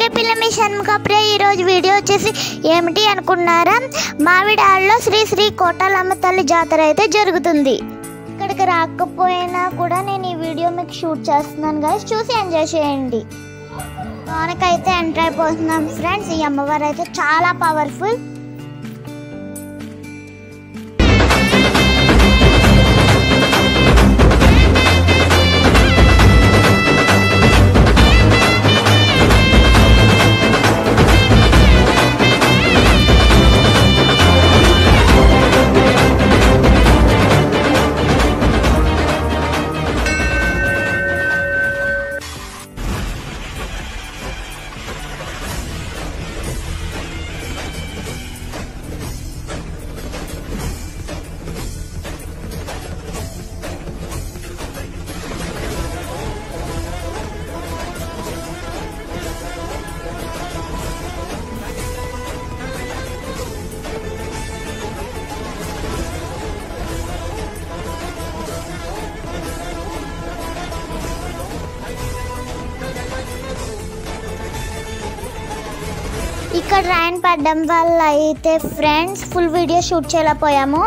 నమస్తే పిల్లమి షణ్ముఖప్రియ. ఈరోజు వీడియో వచ్చేసి ఏమిటి అనుకున్నారా, మామిడాడలో శ్రీ శ్రీ కోటలమ్మ తల్లి జాతర అయితే జరుగుతుంది. ఇక్కడికి రాకపోయినా కూడా నేను ఈ వీడియో మీకు షూట్ చేస్తున్నాను గైస్, చూసి ఎంజాయ్ చేయండి. లోనకైతే ఎంటర్ అయిపోతున్నాం ఫ్రెండ్స్. ఈ అమ్మవారు అయితే చాలా పవర్ఫుల్. ఇక్కడ రైన్ పడడం వల్ల అయితే ఫ్రెండ్స్ ఫుల్ వీడియో షూట్ చేయలేకపోయాము.